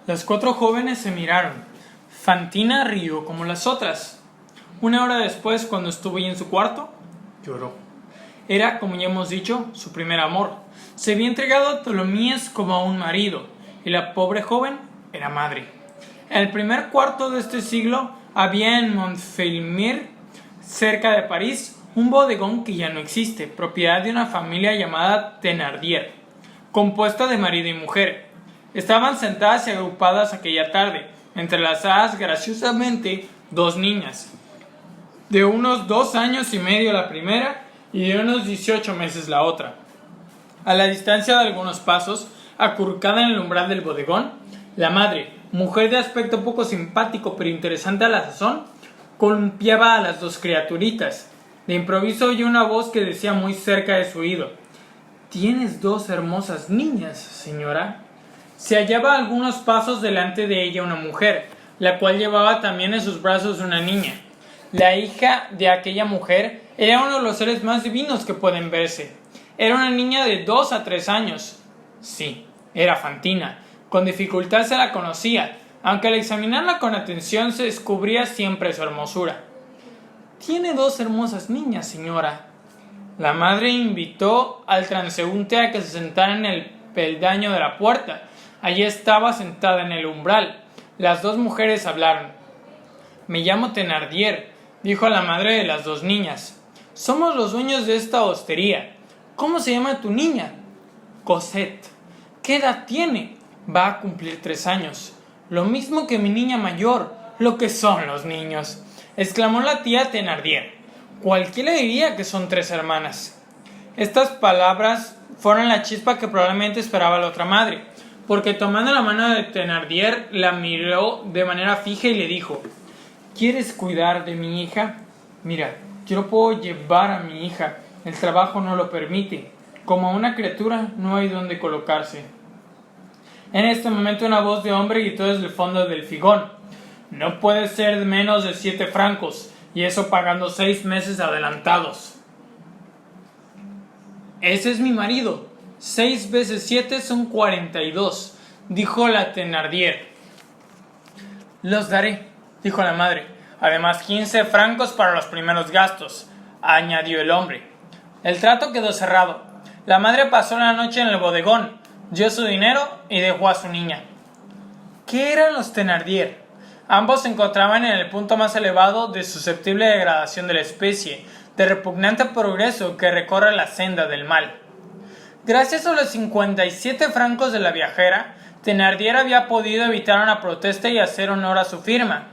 Las cuatro jóvenes se miraron. Fantina rió como las otras. Una hora después, cuando estuvo ahí en su cuarto, lloró. Era, como ya hemos dicho, su primer amor. Se había entregado a Tholomyès como a un marido, y la pobre joven era madre. En el primer cuarto de este siglo había en Montfelimir, cerca de París, un bodegón que ya no existe, propiedad de una familia llamada Thénardier, compuesta de marido y mujer. Estaban sentadas y agrupadas aquella tarde, entrelazadas graciosamente dos niñas, de unos 2 años y medio la primera y de unos 18 meses la otra. A la distancia de algunos pasos, acurrucada en el umbral del bodegón, la madre, mujer de aspecto poco simpático pero interesante a la sazón, columpiaba a las dos criaturitas. De improviso oyó una voz que decía muy cerca de su oído: «Tienes 2 hermosas niñas, señora». Se hallaba a algunos pasos delante de ella una mujer, la cual llevaba también en sus brazos una niña. La hija de aquella mujer era uno de los seres más divinos que pueden verse. Era una niña de 2 a 3 años. Sí, era Fantina. Con dificultad se la conocía, aunque al examinarla con atención se descubría siempre su hermosura. «Tiene 2 hermosas niñas, señora». La madre invitó al transeúnte a que se sentara en el peldaño de la puerta. Allí estaba sentada en el umbral. Las dos mujeres hablaron. «Me llamo Thénardier», dijo la madre de las 2 niñas. «Somos los dueños de esta hostería. ¿Cómo se llama tu niña?» «Cosette». «¿Qué edad tiene?» «Va a cumplir 3 años». «Lo mismo que mi niña mayor». «Lo que son los niños», exclamó la tía Thénardier. «Cualquiera diría que son 3 hermanas». Estas palabras fueron la chispa que probablemente esperaba la otra madre, porque tomando la mano de Thénardier la miró de manera fija y le dijo: «¿Quieres cuidar de mi hija? Mira, yo no puedo llevar a mi hija, el trabajo no lo permite. Como una criatura no hay donde colocarse». En este momento una voz de hombre gritó desde el fondo del figón: «No puede ser menos de 7 francos, y eso pagando 6 meses adelantados». «Ese es mi marido. 6 veces 7 son 42», dijo la Thénardier. «Los daré», dijo la madre. «Además 15 francos para los primeros gastos», añadió el hombre. El trato quedó cerrado. La madre pasó la noche en el bodegón, dio su dinero y dejó a su niña. ¿Qué eran los Thénardier? Ambos se encontraban en el punto más elevado de susceptible degradación de la especie, de repugnante progreso que recorre la senda del mal. Gracias a los 57 francos de la viajera, Thénardier había podido evitar una protesta y hacer honor a su firma.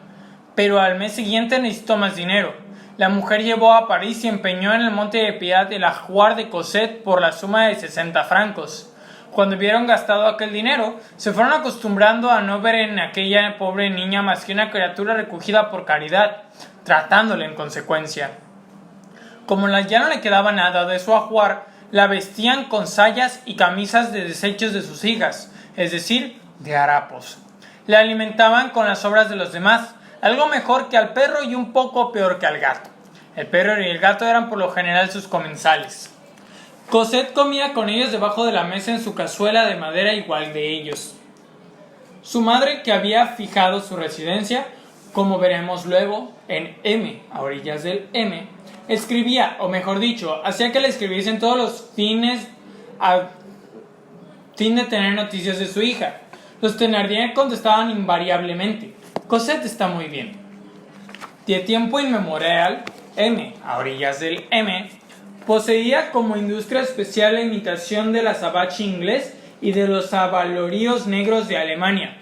Pero al mes siguiente necesitó más dinero. La mujer llevó a París y empeñó en el Monte de Piedad el ajuar de Cosette por la suma de 60 francos. Cuando hubieron gastado aquel dinero, se fueron acostumbrando a no ver en aquella pobre niña más que una criatura recogida por caridad, tratándola en consecuencia. Como ya no le quedaba nada de su ajuar, la vestían con sayas y camisas de desechos de sus hijas, es decir, de harapos. La alimentaban con las obras de los demás, algo mejor que al perro y un poco peor que al gato. El perro y el gato eran por lo general sus comensales. Cosette comía con ellos debajo de la mesa en su cazuela de madera igual de ellos. Su madre, que había fijado su residencia, como veremos luego, en M, a orillas del M, escribía, o mejor dicho, hacía que le escribiesen todos los fines a fin de tener noticias de su hija. Los Thénardier contestaban invariablemente: «Cosette está muy bien». De tiempo inmemorial, M, a orillas del M, poseía como industria especial la imitación del azabache inglés y de los abaloríos negros de Alemania.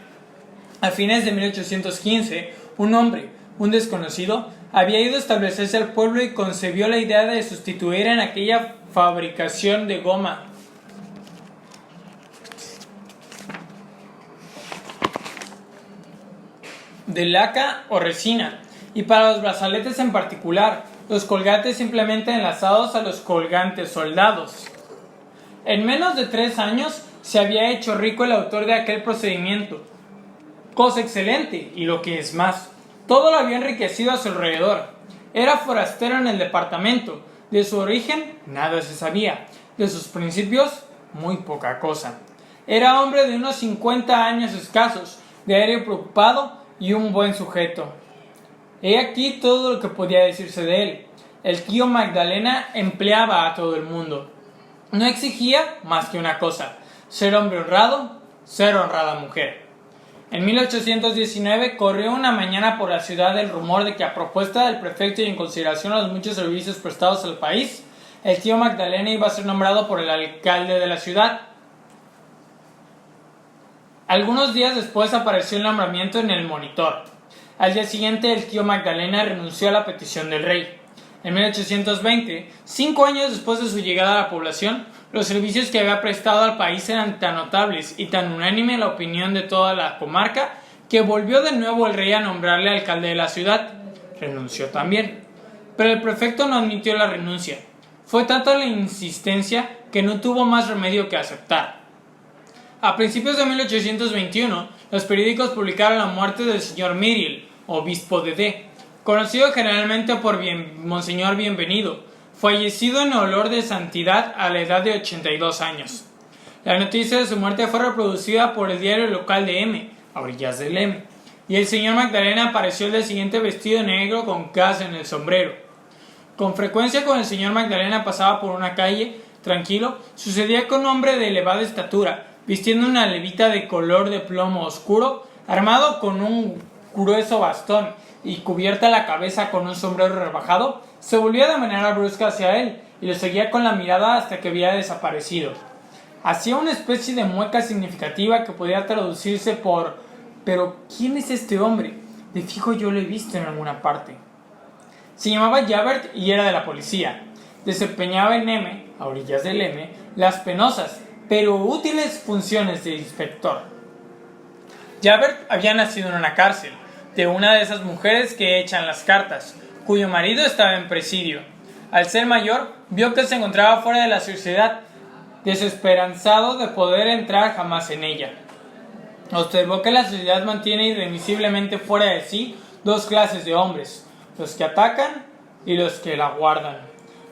A fines de 1815, un hombre, un desconocido, había ido a establecerse al pueblo y concebió la idea de sustituir en aquella fabricación de goma de laca o resina, y para los brazaletes en particular, los colgantes simplemente enlazados a los colgantes soldados. En menos de 3 años se había hecho rico el autor de aquel procedimiento, cosa excelente, y lo que es más, todo lo había enriquecido a su alrededor. Era forastero en el departamento, de su origen nada se sabía, de sus principios muy poca cosa. Era hombre de unos 50 años escasos, diario preocupado y un buen sujeto. He aquí todo lo que podía decirse de él. El tío Magdalena empleaba a todo el mundo. No exigía más que una cosa: ser hombre honrado, ser honrada mujer. En 1819 corrió una mañana por la ciudad el rumor de que, a propuesta del prefecto y en consideración a los muchos servicios prestados al país, el tío Magdalena iba a ser nombrado por el alcalde de la ciudad. Algunos días después apareció el nombramiento en el Monitor. Al día siguiente, el tío Magdalena renunció a la petición del rey. En 1820, 5 años después de su llegada a la población, los servicios que había prestado al país eran tan notables y tan unánime la opinión de toda la comarca que volvió de nuevo el rey a nombrarle alcalde de la ciudad. Renunció también, pero el prefecto no admitió la renuncia. Fue tanta la insistencia que no tuvo más remedio que aceptar. A principios de 1821, los periódicos publicaron la muerte del señor Myriel, obispo de D., conocido generalmente por Monseñor Bienvenido, fallecido en olor de santidad a la edad de 82 años. La noticia de su muerte fue reproducida por el diario local de M, a orillas del M, y el señor Magdalena apareció el día siguiente vestido de negro con casa en el sombrero. Con frecuencia, cuando el señor Magdalena pasaba por una calle, tranquilo, sucedía que un hombre de elevada estatura, vistiendo una levita de color de plomo oscuro, armado con un grueso bastón y cubierta la cabeza con un sombrero rebajado, se volvía de manera brusca hacia él y lo seguía con la mirada hasta que había desaparecido. Hacía una especie de mueca significativa que podía traducirse por: «¿Pero quién es este hombre? De fijo yo lo he visto en alguna parte». Se llamaba Javert y era de la policía. Desempeñaba en M, a orillas del M, las penosas pero útiles funciones de inspector. Javert había nacido en una cárcel, de una de esas mujeres que echan las cartas, cuyo marido estaba en presidio. Al ser mayor, vio que se encontraba fuera de la sociedad, desesperanzado de poder entrar jamás en ella. Observó que la sociedad mantiene irremisiblemente fuera de sí dos clases de hombres: los que atacan y los que la guardan.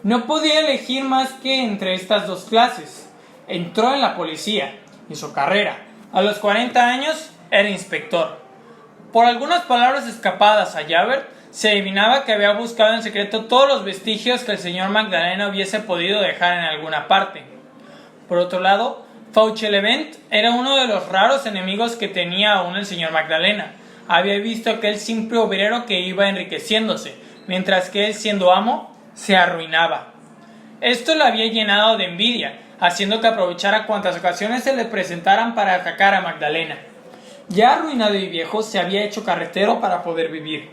No podía elegir más que entre estas dos clases. Entró en la policía, hizo carrera. A los 40 años era inspector. Por algunas palabras escapadas a Javert, se adivinaba que había buscado en secreto todos los vestigios que el señor Magdalena hubiese podido dejar en alguna parte. Por otro lado, Fauchelevent era uno de los raros enemigos que tenía aún el señor Magdalena. Había visto aquel simple obrero que iba enriqueciéndose, mientras que él, siendo amo, se arruinaba. Esto lo había llenado de envidia, haciendo que aprovechara cuantas ocasiones se le presentaran para atacar a Magdalena. Ya arruinado y viejo, se había hecho carretero para poder vivir.